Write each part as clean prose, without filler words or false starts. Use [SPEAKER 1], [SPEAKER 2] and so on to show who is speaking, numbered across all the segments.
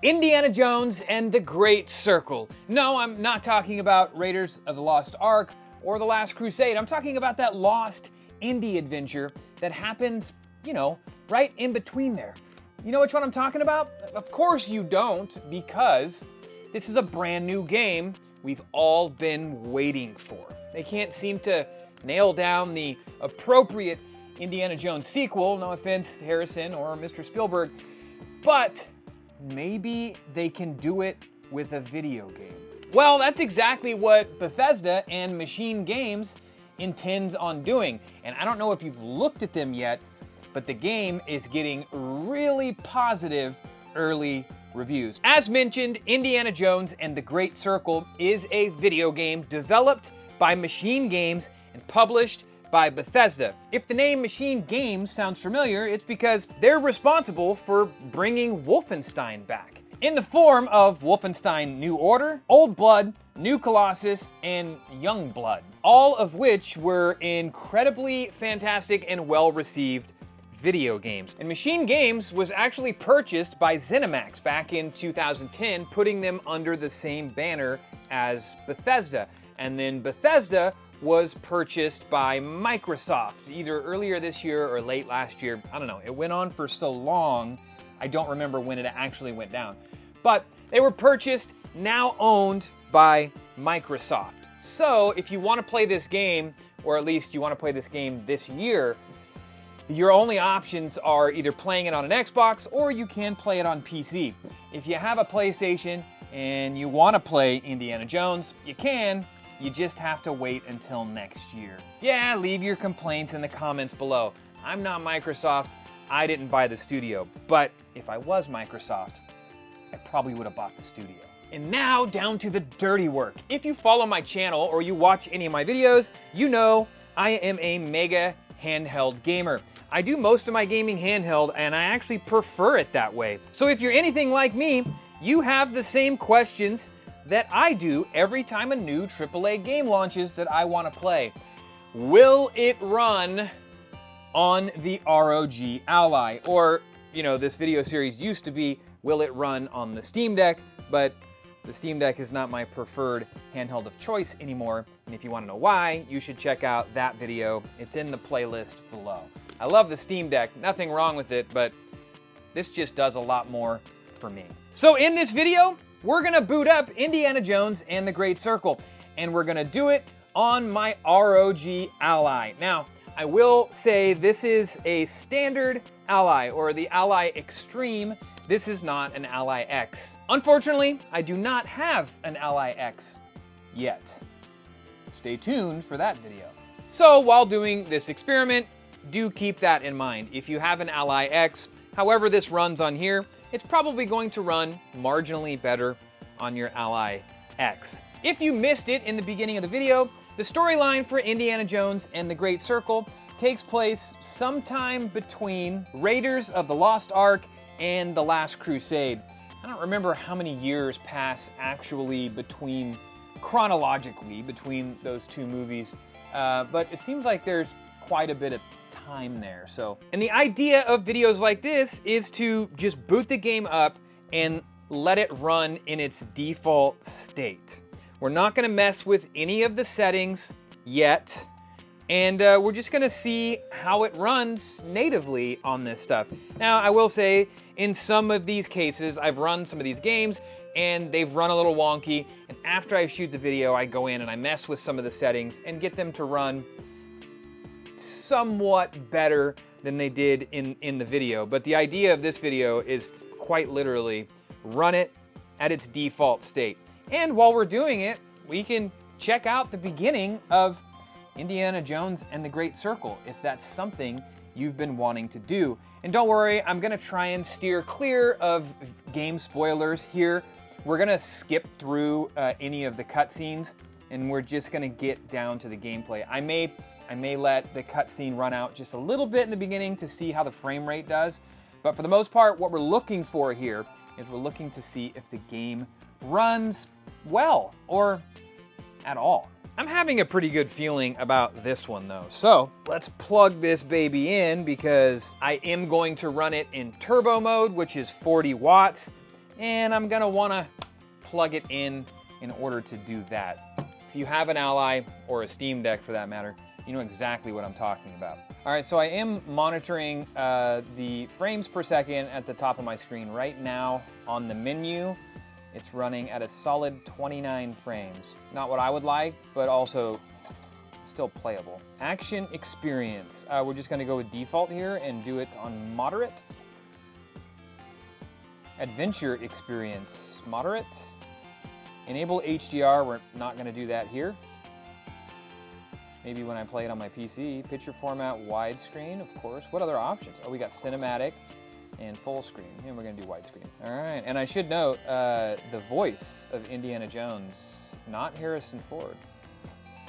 [SPEAKER 1] Indiana Jones and the Great Circle. No, I'm not talking about Raiders of the Lost Ark or The Last Crusade. I'm talking about that lost indie adventure that happens, right in between there. You know which one I'm talking about? Of course you don't, because this is a brand new game we've all been waiting for. They can't seem to nail down the appropriate Indiana Jones sequel, no offense, Harrison or Mr. Spielberg, but maybe they can do it with a video game. Well, that's exactly what Bethesda and Machine Games intends on doing. And I don't know if you've looked at them yet, but the game is getting really positive early reviews. As mentioned, Indiana Jones and the Great Circle is a video game developed by Machine Games and published by Bethesda. If the name Machine Games sounds familiar, it's because they're responsible for bringing Wolfenstein back in the form of Wolfenstein New Order, Old Blood, New Colossus, and Young Blood, all of which were incredibly fantastic and well-received video games. And Machine Games was actually purchased by ZeniMax back in 2010, putting them under the same banner as Bethesda. And then Bethesda was purchased by Microsoft either earlier this year or late last year. I don't know. It went on for so long, I don't remember when it actually went down. But they were purchased, now owned by Microsoft. So if you want to play this game, or at least you want to play this game this year, your only options are either playing it on an Xbox or you can play it on PC. If you have a PlayStation and you want to play Indiana Jones, you can. You just have to wait until next year. Yeah, leave your complaints in the comments below. I'm not Microsoft. I didn't buy the studio. But if I was Microsoft, I probably would have bought the studio. And now down to the dirty work. If you follow my channel or you watch any of my videos, you know I am a mega handheld gamer. I do most of my gaming handheld, and I actually prefer it that way. So if you're anything like me, you have the same questions that I do every time a new AAA game launches that I want to play. Will it run on the ROG Ally? Or, this video series used to be, will it run on the Steam Deck? But the Steam Deck is not my preferred handheld of choice anymore. And if you want to know why, you should check out that video. It's in the playlist below. I love the Steam Deck, nothing wrong with it, but this just does a lot more for me. So in this video, we're gonna boot up Indiana Jones and the Great Circle, and we're gonna do it on my ROG Ally. Now, I will say this is a standard Ally, or the Ally Extreme. This is not an Ally X. Unfortunately, I do not have an Ally X yet. Stay tuned for that video. So while doing this experiment, do keep that in mind. If you have an Ally X, however this runs on here, it's probably going to run marginally better on your Ally X. If you missed it in the beginning of the video, the storyline for Indiana Jones and the Great Circle takes place sometime between Raiders of the Lost Ark and The Last Crusade. I don't remember how many years pass actually chronologically between those two movies, but it seems like there's quite a bit of time there. And the idea of videos like this is to just boot the game up and let it run in its default state. We're not gonna mess with any of the settings yet, and we're just gonna see how it runs natively on this stuff. Now, I will say, in some of these cases, I've run some of these games and they've run a little wonky, and after I shoot the video, I go in and I mess with some of the settings and get them to run somewhat better than they did in the video. But the idea of this video is quite literally run it at its default state. And while we're doing it, we can check out the beginning of Indiana Jones and the Great Circle, if that's something you've been wanting to do. And don't worry, I'm gonna try and steer clear of game spoilers here. We're gonna skip through any of the cutscenes, and we're just gonna get down to the gameplay. I may let the cutscene run out just a little bit in the beginning to see how the frame rate does, but for the most part, what we're looking for here is we're looking to see if the game runs well, or at all. I'm having a pretty good feeling about this one though. So let's plug this baby in, because I am going to run it in turbo mode, which is 40 watts. and I'm gonna wanna plug it in order to do that. If you have an Ally, or a Steam Deck for that matter, you know exactly what I'm talking about. All right, so I am monitoring the frames per second at the top of my screen. Right now on the menu, it's running at a solid 29 frames. Not what I would like, but also still playable. Action experience. We're just gonna go with default here and do it on moderate. Adventure experience, moderate. Enable HDR, we're not gonna do that here. Maybe when I play it on my PC. Picture format, widescreen, of course. What other options? Oh, we got cinematic and full screen. And we're gonna do widescreen. All right, and I should note, the voice of Indiana Jones, not Harrison Ford.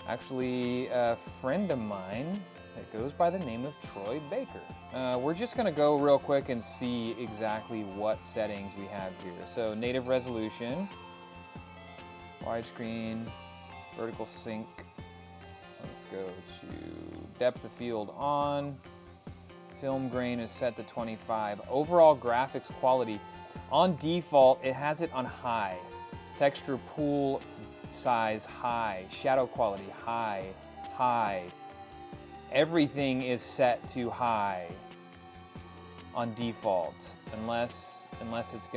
[SPEAKER 1] Actually, a friend of mine that goes by the name of Troy Baker. We're just gonna go real quick and see exactly what settings we have here. So native resolution, widescreen, vertical sync. Let's go to depth of field on. Film grain is set to 25. Overall graphics quality, on default, it has it on high. Texture pool size, high. Shadow quality, high, high. Everything is set to high on default, unless it's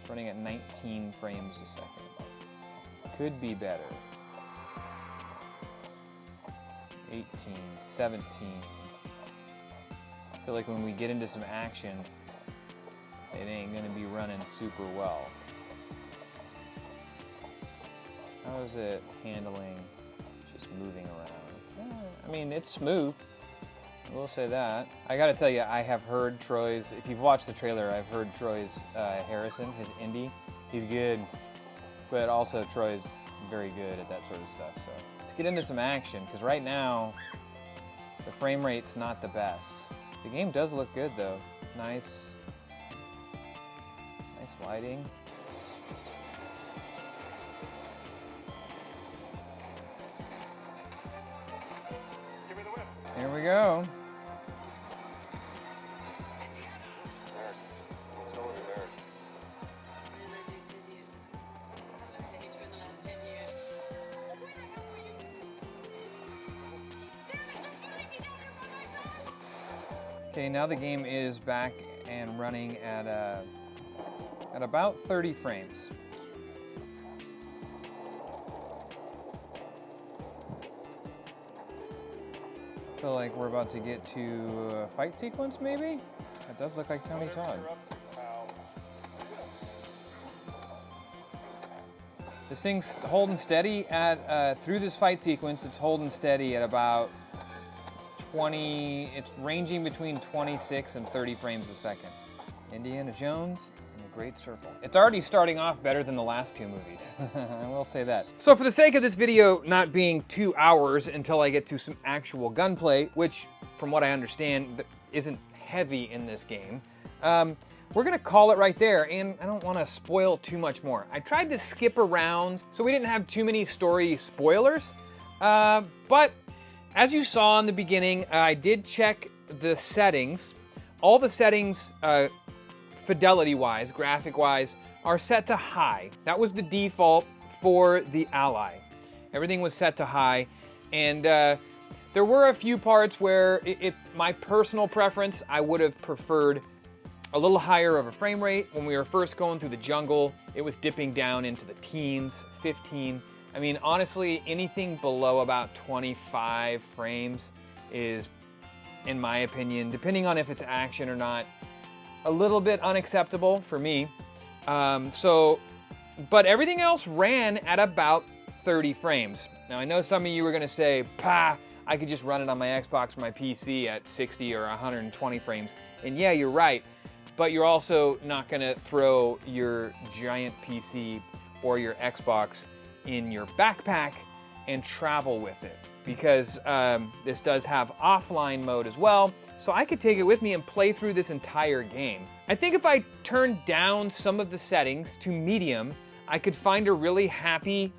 [SPEAKER 1] running at 19 frames a second. Could be better. 18, 17. I feel like when we get into some action, it ain't gonna be running super well. How is it handling just moving around? I mean, it's smooth. I will say that. I gotta tell you, I have heard Troy's, if you've watched the trailer, I've heard Troy's Harrison, his Indy. He's good, but also Troy's very good at that sort of stuff, so. Let's get into some action, because right now, the frame rate's not the best. The game does look good though. Nice lighting. Here we go. Okay, now the game is back and running at about 30 frames. I feel like we're about to get to a fight sequence, maybe? That does look like Tony Todd. This thing's holding steady at, through this fight sequence, it's holding steady at about 20, it's ranging between 26 and 30 frames a second. Indiana Jones and the Great Circle. It's already starting off better than the last two movies. I will say that. So for the sake of this video not being 2 hours until I get to some actual gunplay, which from what I understand isn't heavy in this game, we're gonna call it right there, and I don't wanna spoil too much more. I tried to skip around so we didn't have too many story spoilers, but as you saw in the beginning, I did check the settings. All the settings, fidelity-wise, graphic-wise, are set to high. That was the default for the Ally. Everything was set to high, and there were a few parts where my personal preference, I would have preferred a little higher of a frame rate. When we were first going through the jungle, it was dipping down into the teens, 15. I mean, honestly, anything below about 25 frames is, in my opinion, depending on if it's action or not, a little bit unacceptable for me. But everything else ran at about 30 frames. Now, I know some of you are gonna say, "Pah, I could just run it on my Xbox or my PC at 60 or 120 frames." And yeah, you're right, but you're also not gonna throw your giant PC or your Xbox in your backpack and travel with it, because this does have offline mode as well, so I could take it with me and play through this entire game. I think if I turned down some of the settings to medium, I could find a really happy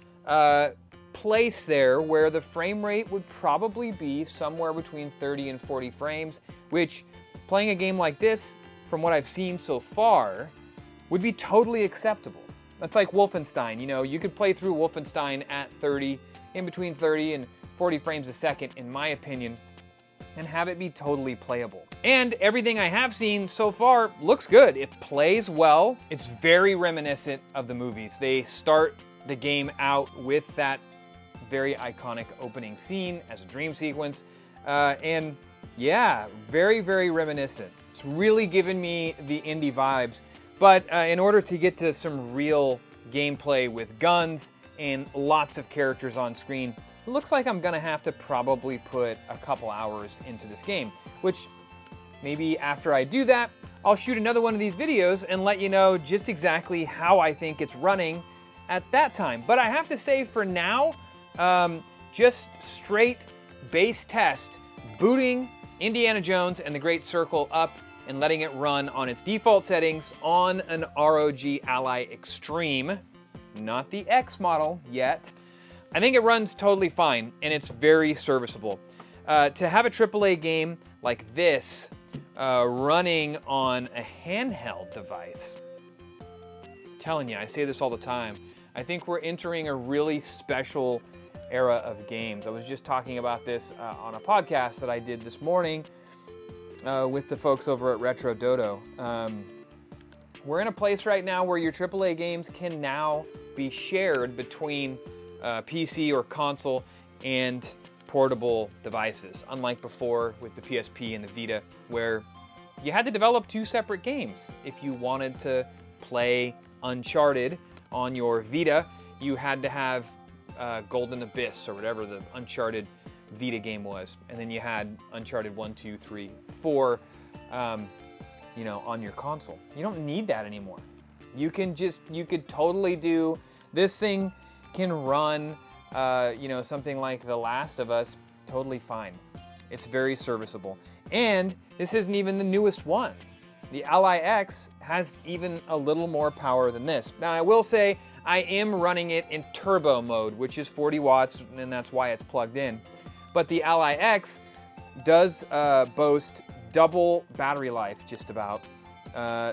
[SPEAKER 1] place there where the frame rate would probably be somewhere between 30 and 40 frames, which, playing a game like this, from what I've seen so far, would be totally acceptable. That's like Wolfenstein. You know, you could play through Wolfenstein at 30, in between 30 and 40 frames a second, in my opinion, and have it be totally playable. And everything I have seen so far looks good. It plays well. It's very reminiscent of the movies. They start the game out with that very iconic opening scene as a dream sequence. And yeah, very, very reminiscent. It's really given me the indie vibes. But in order to get to some real gameplay with guns and lots of characters on screen, it looks like I'm gonna have to probably put a couple hours into this game, which maybe after I do that, I'll shoot another one of these videos and let you know just exactly how I think it's running at that time. But I have to say for now, just straight base test, booting Indiana Jones and the Great Circle up and letting it run on its default settings on an ROG Ally Extreme, not the X model yet. I think it runs totally fine, and it's very serviceable. To have a AAA game like this running on a handheld device, I'm telling you, I say this all the time, I think we're entering a really special era of games. I was just talking about this on a podcast that I did this morning with the folks over at Retro Dodo. We're in a place right now where your AAA games can now be shared between PC or console and portable devices, unlike before with the PSP and the Vita, where you had to develop two separate games. If you wanted to play Uncharted on your Vita, you had to have Golden Abyss or whatever the Uncharted Vita game was, and then you had Uncharted 1, 2, 3, 4, you know, on your console. You don't need that anymore. You could totally do, this thing can run, you know, something like The Last of Us totally fine. It's very serviceable. And this isn't even the newest one. The Ally X has even a little more power than this. Now, I will say I am running it in turbo mode, which is 40 watts, and that's why it's plugged in. But the Ally X does boast double battery life, just about.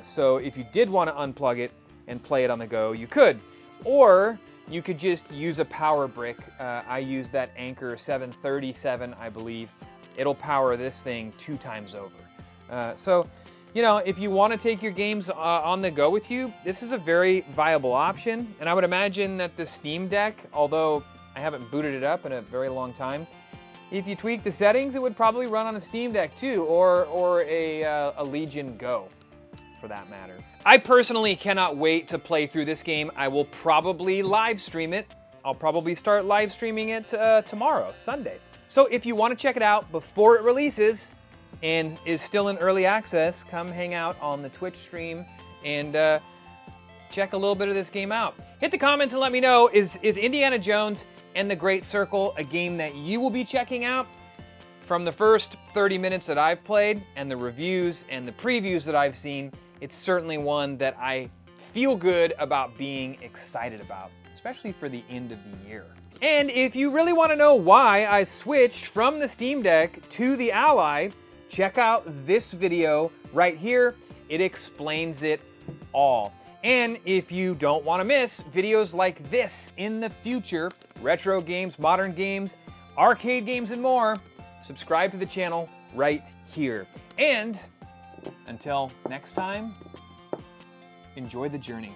[SPEAKER 1] So if you did want to unplug it and play it on the go, you could. Or you could just use a power brick. I use that Anker 737, I believe. It'll power this thing 2 times over. So, you know, if you want to take your games on the go with you, this is a very viable option. And I would imagine that the Steam Deck, although I haven't booted it up in a very long time, if you tweak the settings, it would probably run on a Steam Deck too, or a Legion Go, for that matter. I personally cannot wait to play through this game. I will probably live stream it. I'll probably start live streaming it tomorrow, Sunday. So if you want to check it out before it releases and is still in early access, come hang out on the Twitch stream and check a little bit of this game out. Hit the comments and let me know, is Indiana Jones and the Great Circle a game that you will be checking out? From the first 30 minutes that I've played and the reviews and the previews that I've seen, it's certainly one that I feel good about being excited about, especially for the end of the year. And if you really want to know why I switched from the Steam Deck to the Ally, check out this video right here. It explains it all. And if you don't want to miss videos like this in the future, retro games, modern games, arcade games, and more, subscribe to the channel right here. And until next time, enjoy the journey.